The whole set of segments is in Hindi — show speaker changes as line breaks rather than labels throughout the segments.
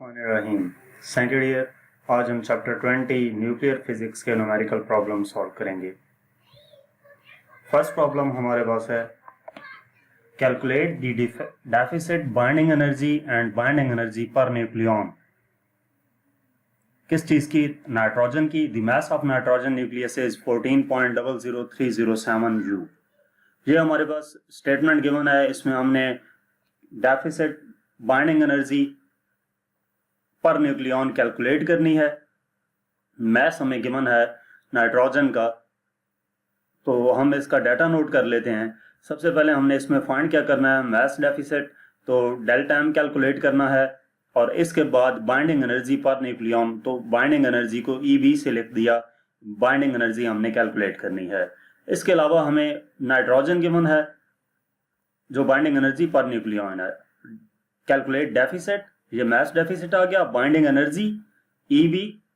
बिस्मिल्लाहिर्रहमानिर्रहीम। सेकंड ईयर, आज हम चैप्टर 20 न्यूक्लियर फिजिक्स के न्यूमेरिकल प्रॉब्लम सॉल्व करेंगे। फर्स्ट प्रॉब्लम हमारे पास है, calculate the deficit binding energy and binding energy per nucleon. किस चीज़ की? नाइट्रोजन की। The mass of nitrogen nucleus is 14.00307 joule. ये हमारे पास स्टेटमेंट गिवन है। इसमें हमने deficit binding energy per nucleon calculate करनी है। मास हमें गिवन है नाइट्रोजन का, तो हम इसका डाटा नोट कर लेते हैं। सबसे पहले हमने इसमें फाइंड क्या करना है, मास डेफिसिट, तो डेल्टा एम कैलकुलेट करना है और इसके बाद बाइंडिंग एनर्जी पर न्यूक्लियन, तो बाइंडिंग एनर्जी को EB से लिख दिया। बाइंडिंग एनर्जी हमने कैलकुलेट करनी है। इसके अलावा हमें नाइट्रोजन गिवन है जो बाइंडिंग एनर्जी पर न्यूक्लियन है। कैलकुलेट डेफिसिट, ये मास डेफिसिट आ गया, binding energy EB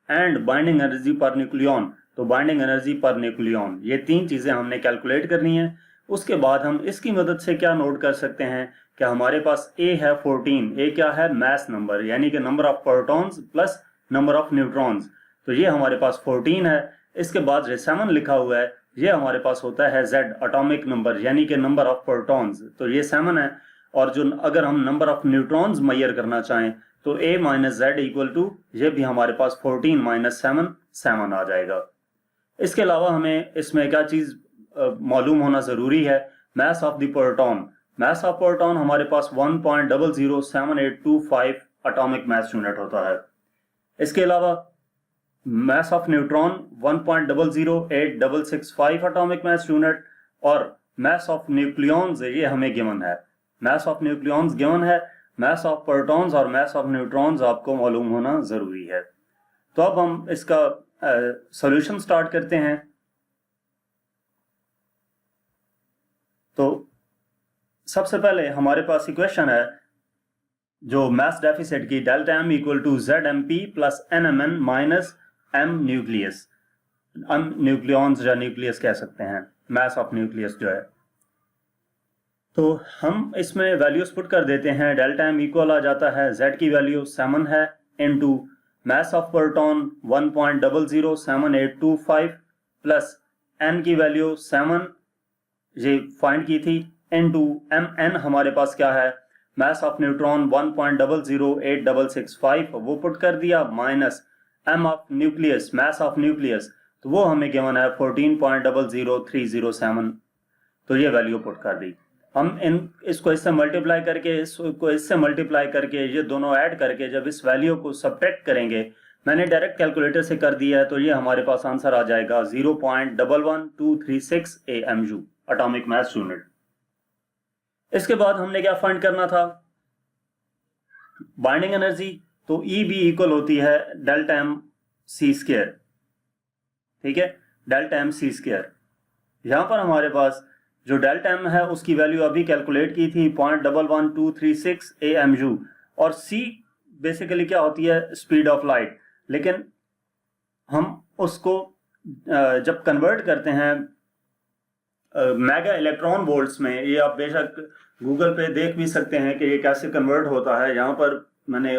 and binding energy per nucleon, तो बाइंडिंग एनर्जी पर न्यूक्लियन, ये तीन चीजें हमने कैलकुलेट करनी है। उसके बाद हम इसकी मदद से क्या नोट कर सकते हैं कि हमारे पास A है 14। A क्या है? मास नंबर, यानी कि number of protons plus number of neutrons, तो ये हमारे पास 14 है। इसके बाद 7 लिखा हुआ है, ये हमारे पास होता है Z एटॉमिक नंबर, यानी कि नंबर ऑफ प्रोटॉन्स, तो ये 7 है। और जो अगर हम नंबर ऑफ न्यूट्रॉन्स मैयर करना चाहें तो A minus Z equal to, ये भी हमारे पास 14 माइनस 7 आ जाएगा। इसके अलावा हमें इसमें क्या चीज मालूम होना जरूरी है, mass of the proton. Mass of proton हमारे पास 1.007825 एटॉमिक मास यूनिट होता है। इसके अलावा mass of neutron 1.008665 atomic mass unit, और मास ऑफ न्यूक्लियॉन्स ये हमें गिवन है। मास ऑफ न्यूक्लियॉन्स गिवन है, मास ऑफ प्रोटॉन्स और मास ऑफ न्यूट्रॉन्स आपको मालूम होना जरूरी है। तो अब हम इसका सॉल्यूशन स्टार्ट करते हैं। तो सबसे पहले हमारे पास इक्वेशन है जो मास डेफिसिट की, delta M equal to ZMP plus NMN minus M nucleus. Nucleons या न्यूक्लियस कह सकते हैं, मास ऑफ न्यूक्लियस जो है। तो हम इसमें वैल्यूज पुट कर देते हैं। डेल्टा एम इक्वल आ जाता है, Z की वैल्यू 7 है, into mass of proton 1.007825 plus N की वैल्यू 7 ये फाइंड की थी, इनटू MN हमारे पास क्या है, मास ऑफ न्यूट्रॉन 1.008665 वो पुट कर दिया, minus M of nucleus, mass of nucleus, तो वो हमें गिवन है 14.00307, तो ये वैल्यू पुट कर दी। हम इसको इससे मल्टीप्लाई करके, इसको इससे मल्टीप्लाई करके, ये दोनों ऐड करके जब इस वैल्यू को सब्ट्रैक्ट करेंगे, मैंने डायरेक्ट कैलकुलेटर से कर दिया है, तो ये हमारे पास आंसर आ जाएगा 0.11236 AMU एटॉमिक मास यूनिट। इसके बाद हमने क्या फाइंड करना था, बाइंडिंग एनर्जी, तो EB इक्वल होती है डेल्टा एम सी स्क्वायर, ठीक है, डेल्टा एम सी स्क्वायर। यहां पर हमारे पास जो डेल्टा एम है उसकी वैल्यू अभी कैलकुलेट की थी 0.11236 AMU, और C बेसिकली क्या होती है, स्पीड ऑफ लाइट। लेकिन हम उसको जब कन्वर्ट करते हैं मेगा इलेक्ट्रॉन वोल्ट्स में, ये आप बेशक गूगल पे देख भी सकते हैं कि ये कैसे कन्वर्ट होता है। यहाँ पर मैंने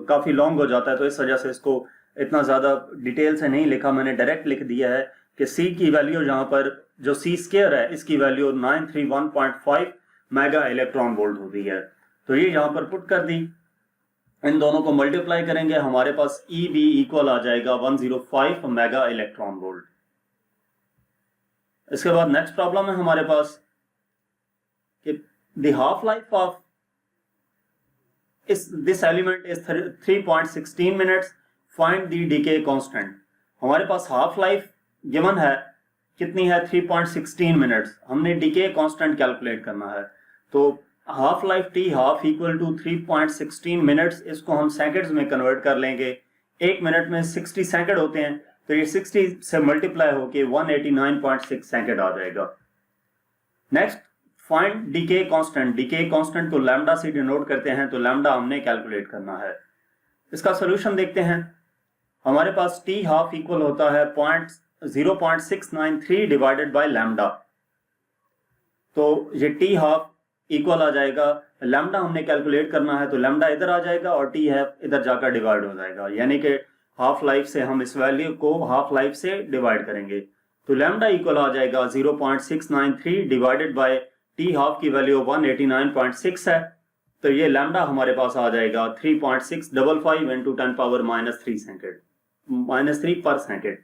काफी लॉन्ग हो जाता है, तो इस वजह से इसको इतना ज्यादा डिटेल से नहीं लिखा, मैंने डायरेक्ट लिख दिया है कि C की वैल्यू यहाँ पर जो C स्क्वायर है, इसकी वैल्यू 931.5 मेगा इलेक्ट्रॉन वोल्ट होती है, तो ये यहाँ पर पुट कर दी। इन दोनों को मल्टीप्लाई करेंगे, हमारे पास EB इक्वल आ जाएगा 105 मेगा इलेक्ट्रॉन वोल्ट। इसके बाद नेक्स्ट प्रॉब्लम है हमारे पास कि the half life of this element is 3.16 minutes, find the decay constant. हमारे पास हाफ लाइफ गिवन है, कितनी है, 3.16 मिनट्स। हमने डीके कांस्टेंट कैलकुलेट करना है, तो half life T half equal to 3.16 minutes, इसको हम सेकंड्स में कन्वर्ट कर लेंगे। एक मिनट में 60 सेकंड होते हैं, तो ये 60 से मल्टीप्लाई होके 189.6 सेकंड आ जाएगा। Next, find decay constant. Decay constant को लैम्डा से डिनोट करते हैं, तो लैम्डा हमने कैलकुलेट करना है। इसका सोल्यूशन देखते हैं। हमारे पास T हाफ इक्वल होता है 0.693 डिवाइडेड बाय लैम्डा, तो ये T हाफ इक्वल आ जाएगा लैम्डा हमने कैलकुलेट करना है तो लैम्डा इधर आ जाएगा और टी है इधर जाकर डिवाइड हो जाएगा, यानी कि हाफ लाइफ से हम इस वैल्यू को हाफ लाइफ से डिवाइड करेंगे तो लैम्डा इक्वल आ जाएगा 0.693 डिवाइडेड बाय टी हाफ की वैल्यू 189.6 है, तो ये लैम्डा हमारे पास आ जाएगा 3.655 इंटू 10 पावर -3 सेकेंड, -3 पर सेकेंड।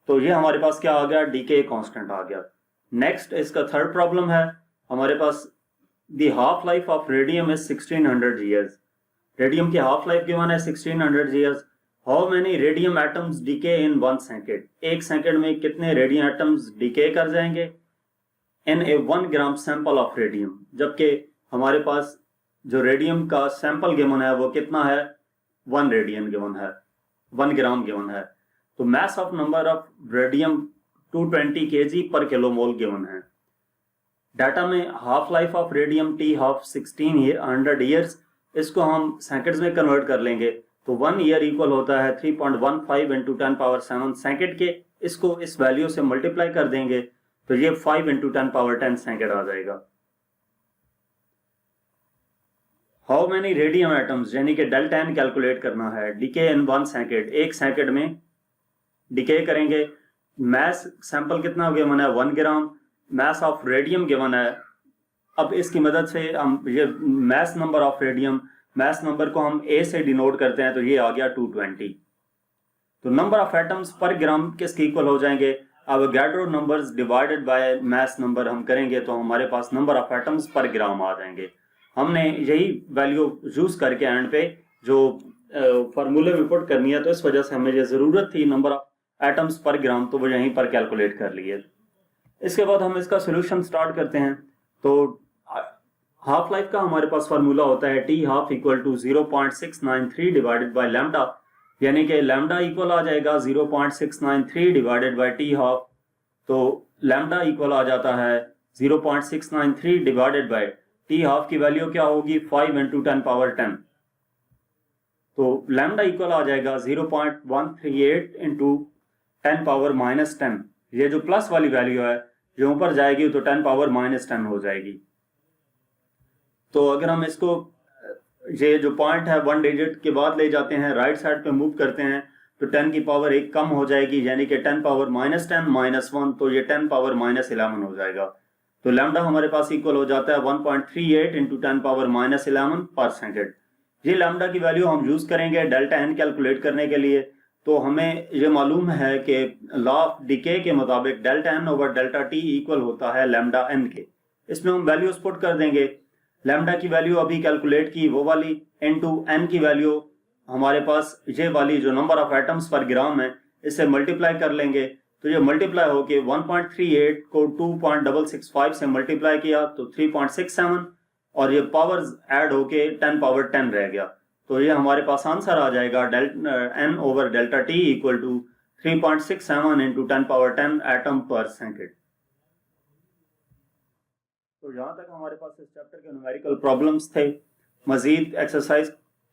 तो ये हमारे पास क्या आ गया, डीके कांस्टेंट आ गया। नेक्स्ट इसका थर्ड प्रॉब्लम है, हमारे पास the half life of radium is 1600 years. Radium की हाफ लाइफ गिवन है 1600 years. How many radium atoms decay in 1 second, 1 second में कितने रेडियम एटम्स डीके कर जाएंगे in a 1 gram sample of radium, जबकि हमारे पास जो रेडियम का सैंपल गिवन है वो कितना है, 1 रेडियन गिवन है, 1 ग्राम गिवन है। तो mass of number of radium 220 kg पर किलोमोल गिवन है। डाटा में half life of radium T half 1600 years, इसको हम सेकंड्स में कन्वर्ट कर लेंगे तो 1 ईयर इक्वल होता है 3.15 इंटू 10 पावर 7 सेकेंड के, इसको इस वैल्यू से मल्टीप्लाई कर देंगे तो ये 5 इंटू 10 पावर 10 सेकेंड आ जाएगा। हाउ मेनी रेडियम एटम्स, यानी कि डेल्टा एन कैलकुलेट करना है, डीके इन 1 सेकेंड, 1 सेकेंड में डीके करेंगे। मैस सैंपल कितना गिवन है, 1 ग्राम, मैस ऑफ रेडियम गिवन है। अब इसकी मदद से हम ये mass number of radium, mass number को हम ए से डिनोट करते हैं तो ये आ गया 220। तो नंबर ऑफ एटम्स पर ग्राम किसके इक्वल हो जाएंगे, Avogadro numbers divided by mass number हम करेंगे तो हमारे पास नंबर ऑफ एटम्स पर ग्राम आ जाएंगे। हमने यही वैल्यू यूज करके एंड पे जो फार्मूले में पुट करनी है, तो इस वजह से हमें ये जरूरत थी नंबर ऑफ एटम्स पर ग्राम, तो वो यहीं पर कैलकुलेट कर लिए। इसके बाद हम इसका सोल्यूशन स्टार्ट करते हैं। तो हाफ लाइफ का हमारे पास फार्मूला होता है T half equal to 0.693 divided by lambda, यानी कि लैम्डा इक्वल आ जाएगा 0.693 डिवाइडेड बाय टी हाफ। तो लैम्डा इक्वल आ जाता है 0.693 डिवाइडेड बाय टी हाफ की वैल्यू क्या होगी, 5 इंटू 10 पावर 10। तो लैम्डा इक्वल आ जाएगा 0.138 इंटू 10 पावर -10। ये जो प्लस वाली वैल्यू है जो ऊपर जाएगी तो 10 पावर -10 हो जाएगी। तो अगर हम इसको ये जो पॉइंट है 1 डिजिट के बाद ले जाते हैं, राइट साइड पे मूव करते हैं तो 10 की पावर 1 कम हो जाएगी, यानी कि 10 पावर -10 -1, तो ये 10 पावर -11 हो जाएगा। तो लैम्डा हमारे पास इक्वल हो जाता है 1.38 इंटू 10 पावर -11 पर सेकेंड। ये लैम्डा की वैल्यू हम यूज करेंगे डेल्टा एन कैलकुलेट करने के लिए। तो हमें ये मालूम है कि लॉ ऑफ डीके के मुताबिक delta N over delta T equal होता है लैम्डा एन के। इसमें हम वैल्यूज पुट कर देंगे। लैम्डा की वैल्यू अभी कैलकुलेट की वो वाली, इनटू एन की वैल्यू हमारे पास ये वाली जो नंबर ऑफ एटम्स पर ग्राम है इससे मल्टीप्लाई कर लेंगे। तो ये मल्टीप्लाई होके 1.38 को 2.665 से मल्टीप्लाई किया तो 3.67 और ये पावर्स ऐड होके 10 पावर 10 रह गया। तो ये हमारे पास आंसर आ जाएगा N over delta T equal to 3.67 into 10 power 10 atom पर सेकेंड। तो यहाँ तक हमारे पास इस चैप्टर के न्यूमेरिकल प्रॉब्लम्स थे। मजीद एक्सरसाइज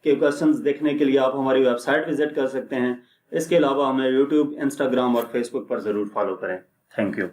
के क्वेश्चंस देखने के लिए आप हमारी वेबसाइट विजिट कर सकते हैं। इसके अलावा हमें यूट्यूब, इंस्टाग्राम और फेसबुक पर ज़रूर फॉलो करें। Thank you.